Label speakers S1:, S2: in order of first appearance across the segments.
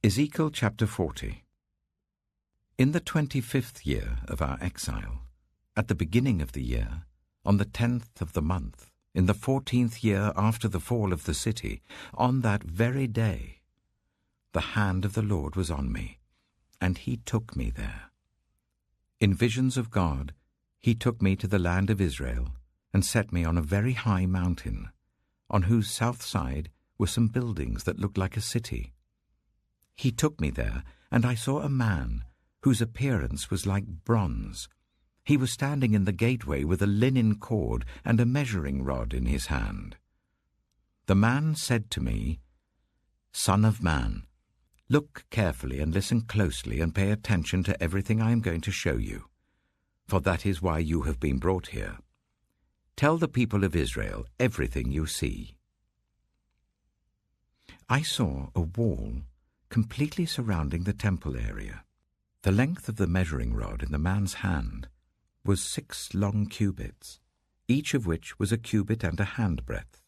S1: Ezekiel chapter 40. In the 25th year of our exile, at the beginning of the year, on the 10th of the month, in the 14th year after the fall of the city, on that very day, the hand of the Lord was on me, and he took me there. In visions of God, he took me to the land of Israel, and set me on a very high mountain, on whose south side were some buildings that looked like a city. He took me there, and I saw a man whose appearance was like bronze. He was standing in the gateway with a linen cord and a measuring rod in his hand. The man said to me, "Son of man, look carefully and listen closely and pay attention to everything I am going to show you, for that is why you have been brought here. Tell the people of Israel everything you see." I saw a wall completely surrounding the temple area. The length of the measuring rod in the man's hand was 6 long cubits, each of which was a cubit and a handbreadth.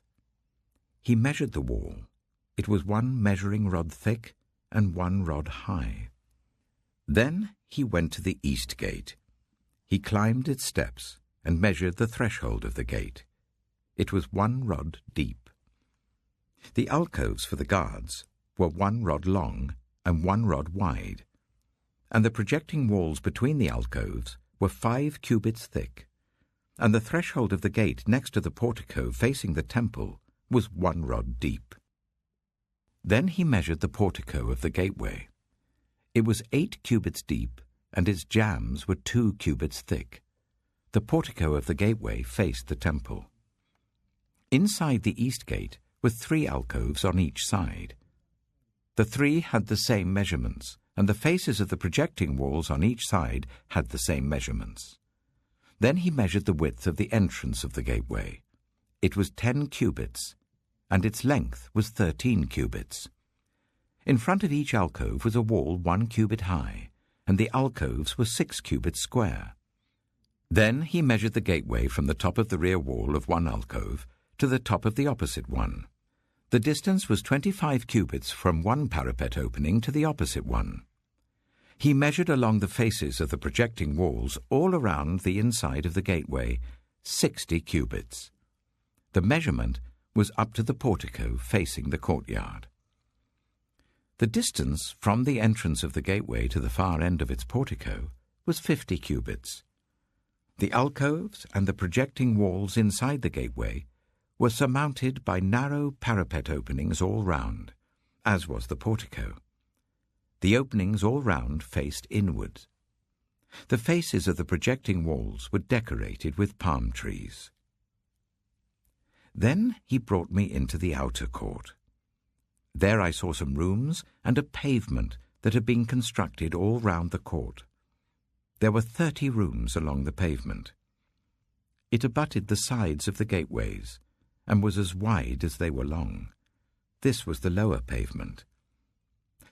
S1: He measured the wall. It was 1 measuring rod thick and 1 rod high. Then he went to the east gate. He climbed its steps and measured the threshold of the gate. It was 1 rod deep. The alcoves for the guards were 1 rod long and 1 rod wide, and the projecting walls between the alcoves were 5 cubits thick, and the threshold of the gate next to the portico facing the temple was 1 rod deep. Then he measured the portico of the gateway. It was 8 cubits deep, and its jambs were 2 cubits thick. The portico of the gateway faced the temple. Inside the east gate were 3 alcoves on each side. The 3 had the same measurements, and the faces of the projecting walls on each side had the same measurements. Then he measured the width of the entrance of the gateway. It was 10 cubits, and its length was 13 cubits. In front of each alcove was a wall 1 cubit high, and the alcoves were 6 cubits square. Then he measured the gateway from the top of the rear wall of one alcove to the top of the opposite one. The distance was 25 cubits from one parapet opening to the opposite one. He measured along the faces of the projecting walls all around the inside of the gateway 60 cubits. The measurement was up to the portico facing the courtyard. The distance from the entrance of the gateway to the far end of its portico was 50 cubits. The alcoves and the projecting walls inside the gateway were surmounted by narrow parapet openings all round, as was the portico. The openings all round faced inward. The faces of the projecting walls were decorated with palm trees. Then he brought me into the outer court. There I saw some rooms and a pavement that had been constructed all round the court. There were 30 rooms along the pavement. It abutted the sides of the gateways, and was as wide as they were long. This was the lower pavement.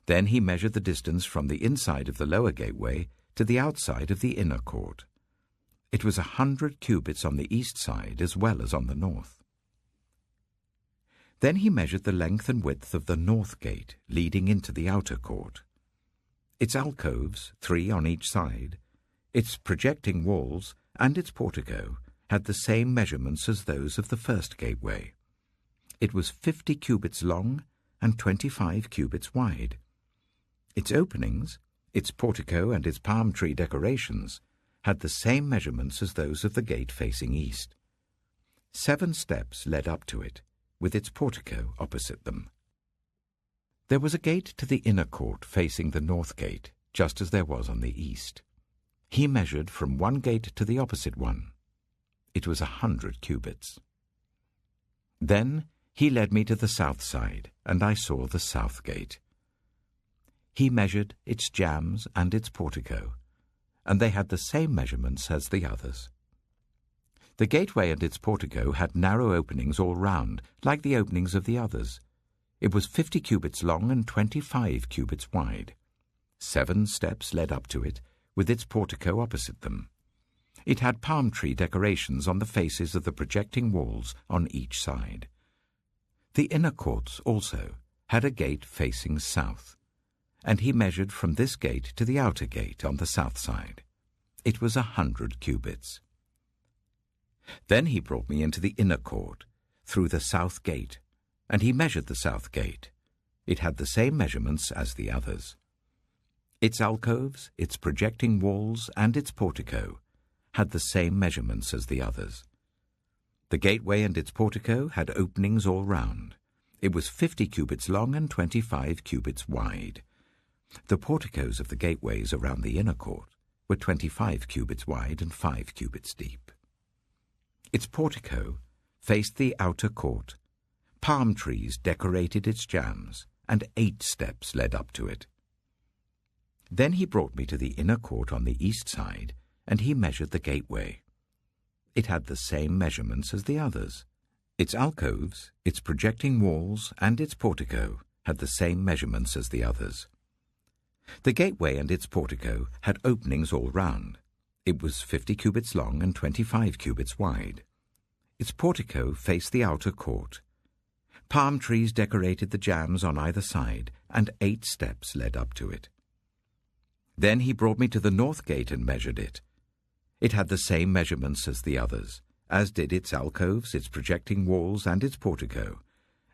S1: Then he measured the distance from the inside of the lower gateway to the outside of the inner court. It was 100 cubits on the east side as well as on the north. Then he measured the length and width of the north gate leading into the outer court. Its alcoves, 3 on each side, its projecting walls, and its portico had the same measurements as those of the first gateway. It was 50 cubits long and 25 cubits wide. Its openings, its portico and its palm tree decorations had the same measurements as those of the gate facing east. 7 steps led up to it, with its portico opposite them. There was a gate to the inner court facing the north gate, just as there was on the east. He measured from one gate to the opposite one. It was 100 cubits. Then he led me to the south side, and I saw the south gate. He measured its jambs and its portico, and they had the same measurements as the others. The gateway and its portico had narrow openings all round, like the openings of the others. It was 50 cubits long and 25 cubits wide. 7 steps led up to it, with its portico opposite them. It had palm tree decorations on the faces of the projecting walls on each side. The inner courts also had a gate facing south, and he measured from this gate to the outer gate on the south side. It was 100 cubits. Then he brought me into the inner court, through the south gate, and he measured the south gate. It had the same measurements as the others. Its alcoves, its projecting walls, and its portico had the same measurements as the others. The gateway and its portico had openings all round. It was 50 cubits long and 25 cubits wide. The porticos of the gateways around the inner court were 25 cubits wide and 5 cubits deep. Its portico faced the outer court. Palm trees decorated its jambs, and 8 steps led up to it. Then he brought me to the inner court on the east side, and he measured the gateway. It had the same measurements as the others. Its alcoves, its projecting walls, and its portico had the same measurements as the others. The gateway and its portico had openings all round. It was 50 cubits long and 25 cubits wide. Its portico faced the outer court. Palm trees decorated the jambs on either side, and 8 steps led up to it. Then he brought me to the north gate and measured it. It had the same measurements as the others, as did its alcoves, its projecting walls, and its portico,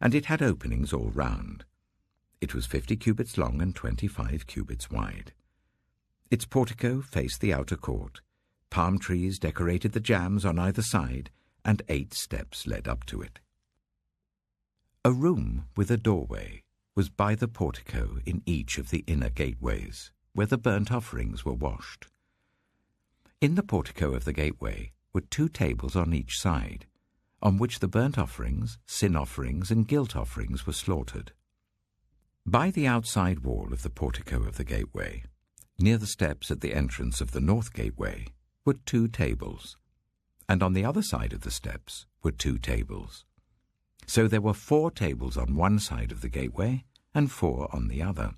S1: and it had openings all round. It was 50 cubits long and 25 cubits wide. Its portico faced the outer court. Palm trees decorated the jambs on either side, and 8 steps led up to it. A room with a doorway was by the portico in each of the inner gateways, where the burnt offerings were washed. In the portico of the gateway were 2 tables on each side, on which the burnt offerings, sin offerings, and guilt offerings were slaughtered. By the outside wall of the portico of the gateway, near the steps at the entrance of the north gateway, were 2 tables, and on the other side of the steps were 2 tables. So there were 4 tables on one side of the gateway and 4 on the other,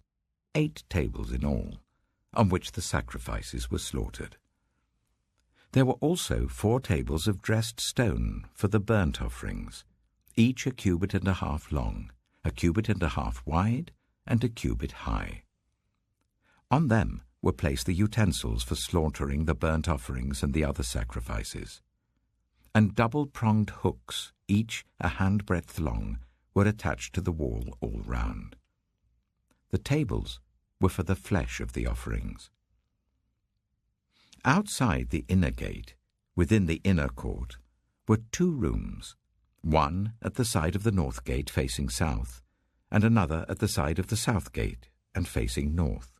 S1: 8 tables in all, on which the sacrifices were slaughtered. There were also 4 tables of dressed stone for the burnt offerings, each a cubit and a half long, a cubit and a half wide, and a cubit high. On them were placed the utensils for slaughtering the burnt offerings and the other sacrifices. And double-pronged hooks, each a handbreadth long, were attached to the wall all round. The tables were for the flesh of the offerings. Outside the inner gate, within the inner court, were 2 rooms, one at the side of the north gate facing south, and another at the side of the south gate and facing north.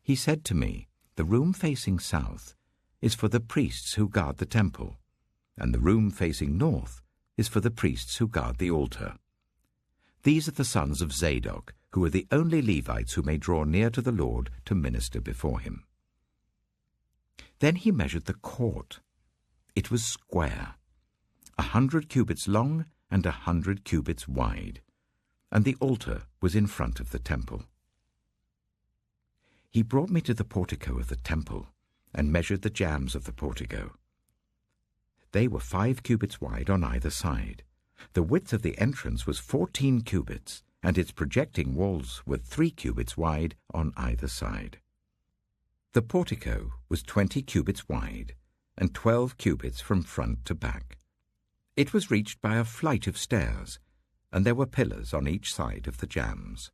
S1: He said to me, "The room facing south is for the priests who guard the temple, and the room facing north is for the priests who guard the altar. These are the sons of Zadok, who are the only Levites who may draw near to the Lord to minister before him." Then he measured the court. It was square, 100 cubits long and 100 cubits wide, and the altar was in front of the temple. He brought me to the portico of the temple and measured the jambs of the portico. They were 5 cubits wide on either side. The width of the entrance was 14 cubits, and its projecting walls were 3 cubits wide on either side. The portico was 20 cubits wide and 12 cubits from front to back. It was reached by a flight of stairs, and there were pillars on each side of the jambs.